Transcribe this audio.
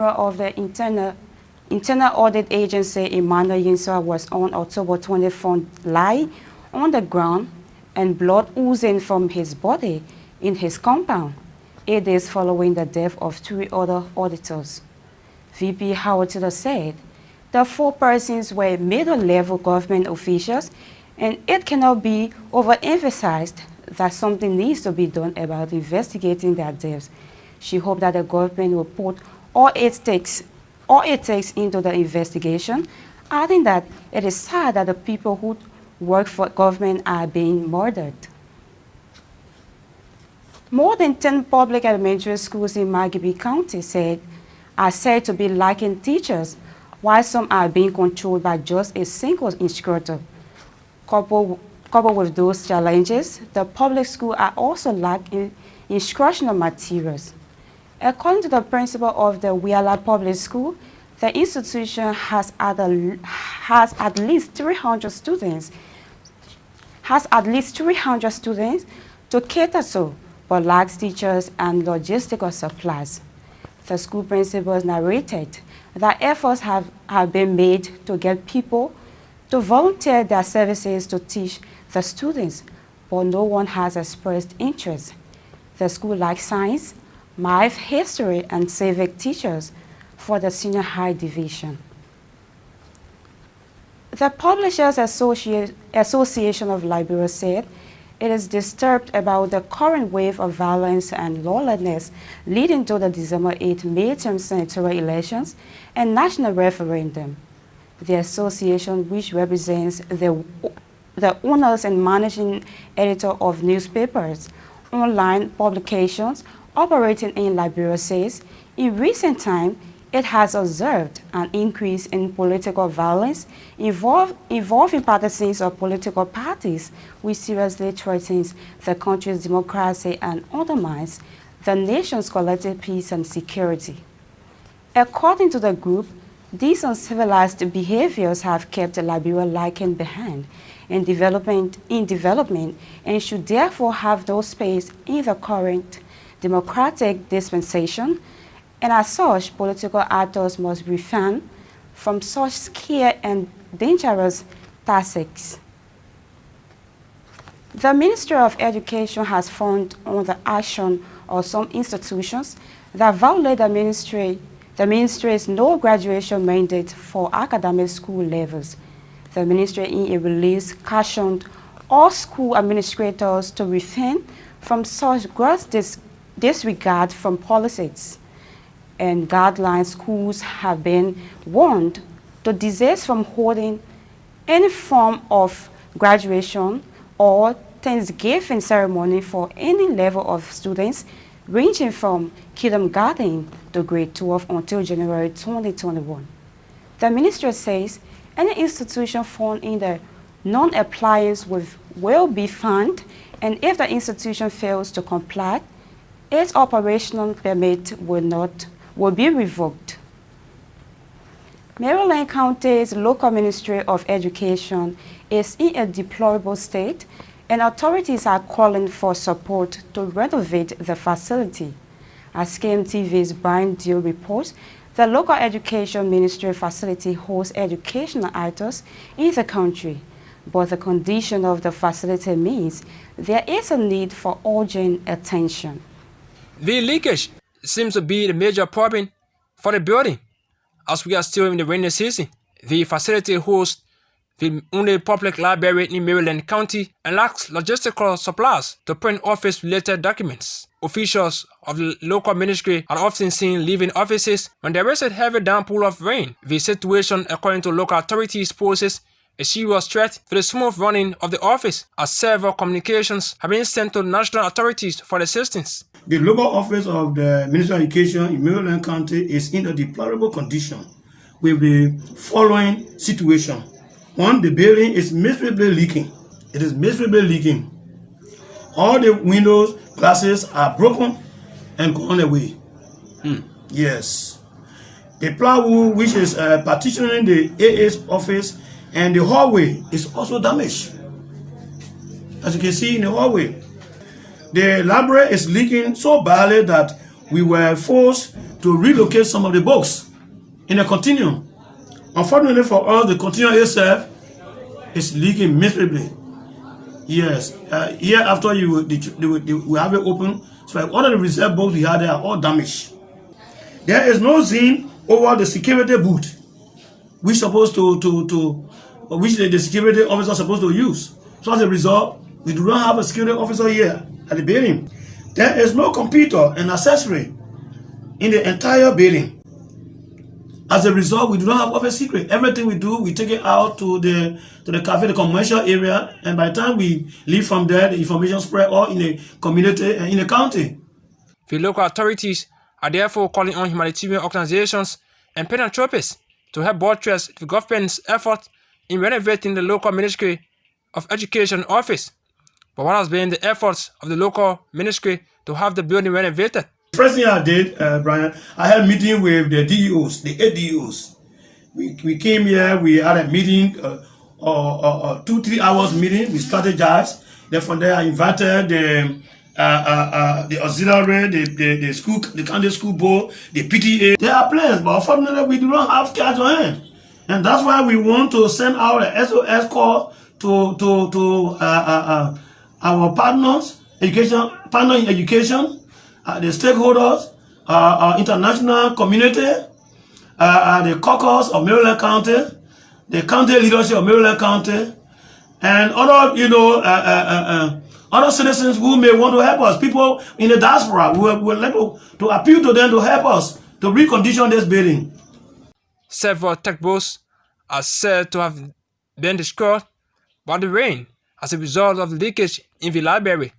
of the Internal Audit Agency, Angeline Nuah, was on October 24 lying on the ground and blood oozing from his body in his compound, 8 days following the death of 3 other auditors. VP Howard Taylor said the 4 persons were middle-level government officials, and it cannot be overemphasized that something needs to be done about investigating their deaths. She hoped that the government will put all it takes into the investigation, adding that it is sad that the people who work for government are being murdered. More than 10 public elementary schools in Magabi County are said to be lacking teachers, while some are being controlled by just a single instructor. Coupled with those challenges, the public schools are also lacking instructional materials. According to the principal of the Wiala Public School, the institution has at least 300 students to cater to, but lacks teachers and logistical supplies. The school principals narrated that efforts have been made to get people to volunteer their services to teach the students, but no one has expressed interest. The school lacks science, math, history, and civic teachers for the senior high division. The Publishers Association of Liberia said it is disturbed about the current wave of violence and lawlessness leading to the December 8 midterm senatorial elections and national referendum. The association, which represents the owners and managing editor of newspapers, online publications operating in Liberia, says in recent times it has observed an increase in political violence involving partisans of political parties, which seriously threatens the country's democracy and undermines the nation's collective peace and security. According to the group, these uncivilized behaviors have kept Liberia lagging behind in development and should therefore have no space in the current democratic dispensation, and as such, political actors must refrain from such scary and dangerous tactics. The Ministry of Education has frowned on the action of some institutions that violate the ministry's no graduation mandate for academic school levels. The ministry, in a release, cautioned all school administrators to refrain from such gross disregard from policies and guidelines. Schools have been warned to desist from holding any form of graduation or Thanksgiving ceremony for any level of students ranging from kindergarten to grade 12 until January 2021. The ministry says any institution found in the non-appliance will be fined, and if the institution fails to comply, its operational permit will be revoked. Maryland County's local Ministry of Education is in a deplorable state, and authorities are calling for support to renovate the facility. As KMTV's Brian Deal reports, the local education ministry facility hosts educational items in the country, but the condition of the facility means there is a need for urgent attention. The leakage seems to be the major problem for the building. As we are still in the rainy season, the facility hosts the only public library in Maryland County and lacks logistical supplies to print office-related documents. Officials of the local ministry are often seen leaving offices when there is a heavy downpour of rain. The situation, according to local authorities, poses a serious threat to the smooth running of the office, as several communications have been sent to national authorities for assistance. The local office of the Ministry of Education in Maryland County is in a deplorable condition with the following situation. One, the building is miserably leaking. It is miserably leaking. All the windows, glasses are broken and gone away. Yes. The plywood, which is partitioning the AA's office and the hallway, is also damaged. As you can see in the hallway. The library is leaking so badly that we were forced to relocate some of the books in a continuum. Unfortunately for us, the continuum itself is leaking miserably. Yes, here after we have it open, so all of the reserve books we had, they are all damaged. There is no zinc over the security booth, which which the security officer is supposed to use. So as a result, we do not have a security officer here at the building. There is no computer and accessory in the entire building. As a result, we do not have office secret. Everything we do, we take it out to the cafe, the commercial area, and by the time we leave from there, the information spread all in the community and in the county. The local authorities are therefore calling on humanitarian organizations and philanthropists to help buttress the government's effort in renovating the local Ministry of Education office. But what has been the efforts of the local ministry to have the building renovated? The first thing I did, Brian, I had a meeting with the DEOs, the 8 DEOs. We came here, we had a meeting, 2-3 hours meeting, we strategized. Then from there I invited the auxiliary, the school, the county school board, the PTA. There are plans, but unfortunately we do not have cash on hand. And that's why we want to send out a SOS call to our partners, partner in education, the stakeholders, our international community, the caucus of Maryland County, the county leadership of Maryland County, and other, other citizens who may want to help us, people in the diaspora. We would like to appeal to them to help us to recondition this building. Several textbooks are said to have been destroyed by the rain as a result of the leakage in the library.